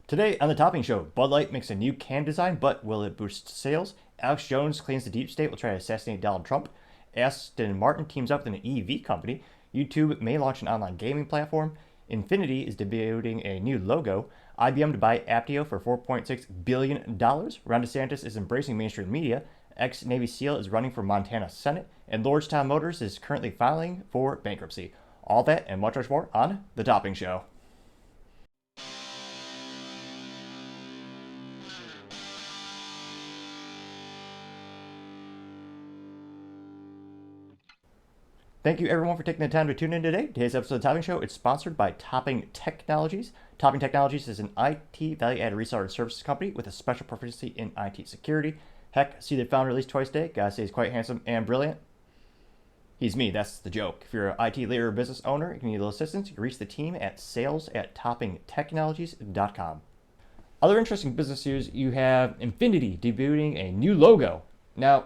Today on the Topping Show, Bud Light makes a new can design, but will it boost sales? Alex Jones claims the deep state will try to assassinate Donald Trump. Aston Martin teams up with an EV company. YouTube may launch an online gaming platform. Infinity is debuting a new logo. IBM to buy Aptio for $4.6 billion. Ron DeSantis is embracing mainstream media. Ex-Navy SEAL is running for Montana Senate. And Lordstown Motors is currently filing for bankruptcy. All that and much, much more on The Topping Show. Thank you everyone for taking the time to tune in today. Today's episode of The Topping Show is sponsored by Topping Technologies. Topping Technologies is an IT value-added reseller and services company with a special proficiency in IT security. Heck, see the founder at least twice a day. Gotta say he's quite handsome and brilliant. He's me, that's the joke. If you're an IT leader or business owner and you need a little assistance, you can reach the team at sales@toppingtechnologies.com. Other interesting business news, you have Infinity debuting a new logo. Now,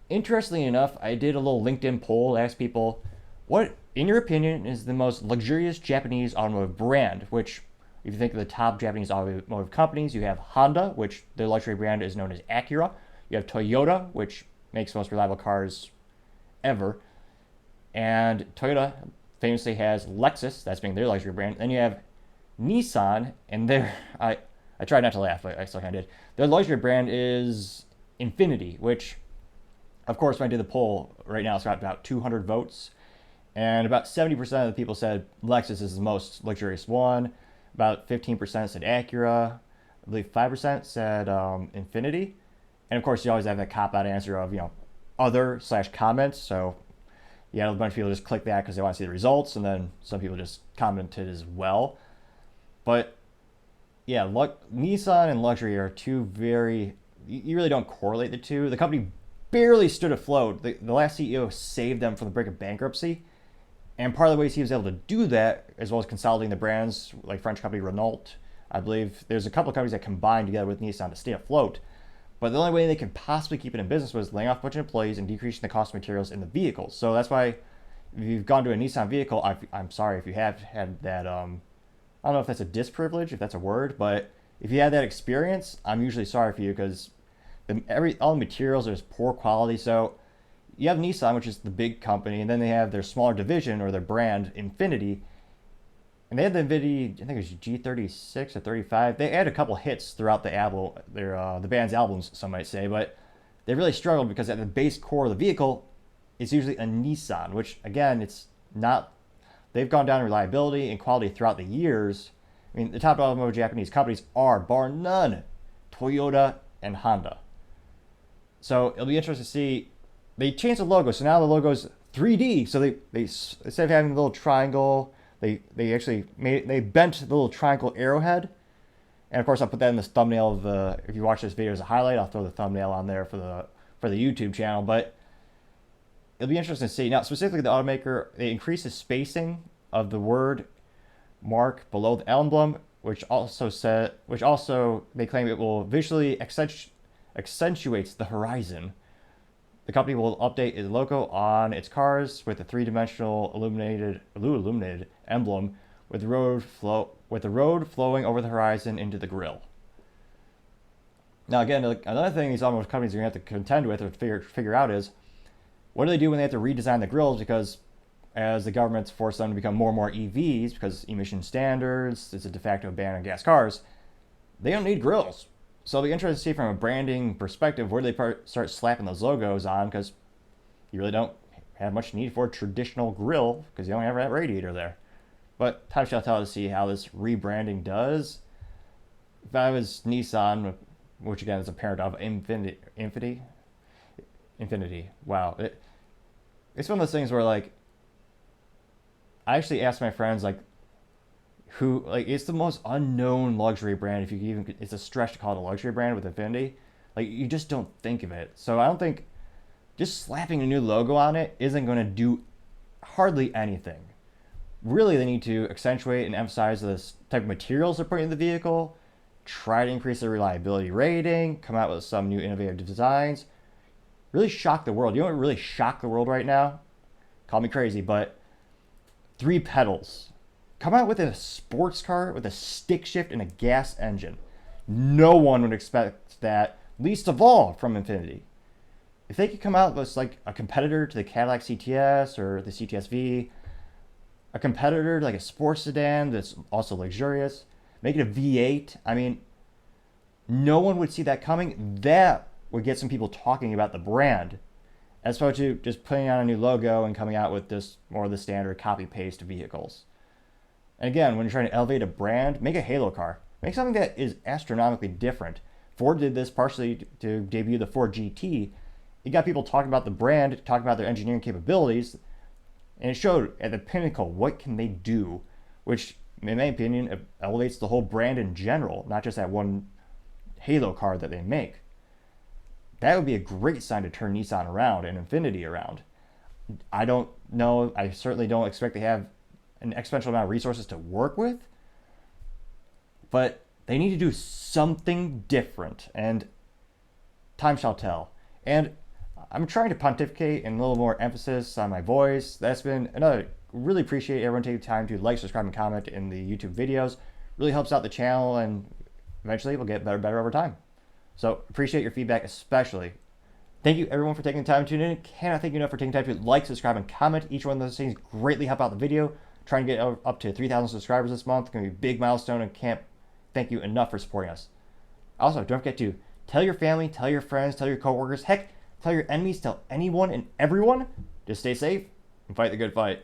interestingly enough, I did a little LinkedIn poll, asked people, what, in your opinion, is the most luxurious Japanese automotive brand? Which, if you think of the top Japanese automotive companies, you have Honda, which their luxury brand is known as Acura. You have Toyota, which makes the most reliable cars ever. And Toyota famously has Lexus, that's being their luxury brand. Then you have Nissan, and I tried not to laugh, but I still kind of did. Their luxury brand is Infinity, which, of course, when I did the poll right now, it's got about 200 votes. And about 70% of the people said Lexus is the most luxurious one. About 15% said Acura. I believe 5% said Infinity. And of course, you always have that cop-out answer of, other/comments. So you had a bunch of people just click that because they want to see the results. And then some people just commented as well. But yeah, Nissan and luxury are two very, you really don't correlate the two. The company barely stood afloat. The last CEO saved them from the brink of bankruptcy. And part of the ways he was able to do that, as well as consolidating the brands, like French company Renault, I believe there's a couple of companies that combined together with Nissan to stay afloat. But the only way they could possibly keep it in business was laying off a bunch of employees and decreasing the cost of materials in the vehicles. So that's why if you've gone to a Nissan vehicle, I'm sorry if you have had that, I don't know if that's a disprivilege, if that's a word, but if you had that experience, I'm usually sorry for you because all the materials are poor quality. So you have Nissan, which is the big company, and then they have their smaller division or their brand, Infinity. And they had the Infinity, I think it was G36 or 35. They had a couple hits throughout the album, the band's albums, some might say, but they really struggled because at the base core of the vehicle, it's usually a Nissan, which again, it's not. They've gone down in reliability and quality throughout the years. I mean, the top automotive Japanese companies are, bar none, Toyota and Honda. So it'll be interesting to see. They changed the logo, so now the logo's 3D. So they instead of having the little triangle, they actually bent the little triangle arrowhead. And of course, I'll put that in this thumbnail of the. If you watch this video as a highlight, I'll throw the thumbnail on there for the YouTube channel. But it'll be interesting to see. Now, specifically, the automaker, they increased the spacing of the word mark below the emblem, which also they claim it will visually accentuates the horizon. The company will update its logo on its cars with a three-dimensional illuminated emblem with the road flowing over the horizon into the grill. Now, again, another thing these automotive companies are going to have to contend with or figure out is what do they do when they have to redesign the grills, because as the government's forced them to become more and more EVs because emission standards, it's a de facto ban on gas cars, they don't need grills. So it'll be interesting to see from a branding perspective where they start slapping those logos on, because you really don't have much need for a traditional grill because you don't have that radiator there. But time shall tell to see how this rebranding does. If I was Nissan, which again is a parent of Infinity. Wow. It's one of those things where, like, I actually asked my friends, like, it's the most unknown luxury brand. If you even, it's a stretch to call it a luxury brand with Infinity. Like, you just don't think of it. So I don't think just slapping a new logo on it isn't going to do hardly anything. Really, they need to accentuate and emphasize this type of materials they're putting in the vehicle, try to increase the reliability rating, come out with some new innovative designs, really shock the world. You know what really shocked the world right now? Call me crazy, but 3 pedals come out with a sports car with a stick shift and a gas engine. No one would expect that, least of all from Infiniti. If they could come out with like a competitor to the Cadillac CTS or the CTS-V, a competitor to like a sports sedan that's also luxurious, make it a V8, I mean, no one would see that coming. That would get some people talking about the brand, as opposed to just putting on a new logo and coming out with just more of the standard copy-paste vehicles. And again, when you're trying to elevate a brand, make a halo car. Make something that is astronomically different. Ford did this partially to debut the Ford GT. It got people talking about the brand, talking about their engineering capabilities, and it showed at the pinnacle what can they do, which, in my opinion, elevates the whole brand in general, not just that one halo car that they make. That would be a great sign to turn Nissan around and Infiniti around. I don't know. I certainly don't expect they have an exponential amount of resources to work with, but they need to do something different, and time shall tell. And I'm trying to pontificate and a little more emphasis on my voice. That's been another. Really appreciate everyone taking time to like, subscribe, and comment in the YouTube videos. Really helps out the channel, and eventually we'll get better and better over time. So appreciate your feedback especially. Thank you everyone for taking the time to tune in. Cannot thank you enough for taking time to like, subscribe, and comment. Each one of those things greatly help out the video. Trying to get up to 3,000 subscribers this month. It's going to be a big milestone, and can't thank you enough for supporting us. Also, don't forget to tell your family, tell your friends, tell your coworkers, heck, tell your enemies, tell anyone and everyone to stay safe and fight the good fight.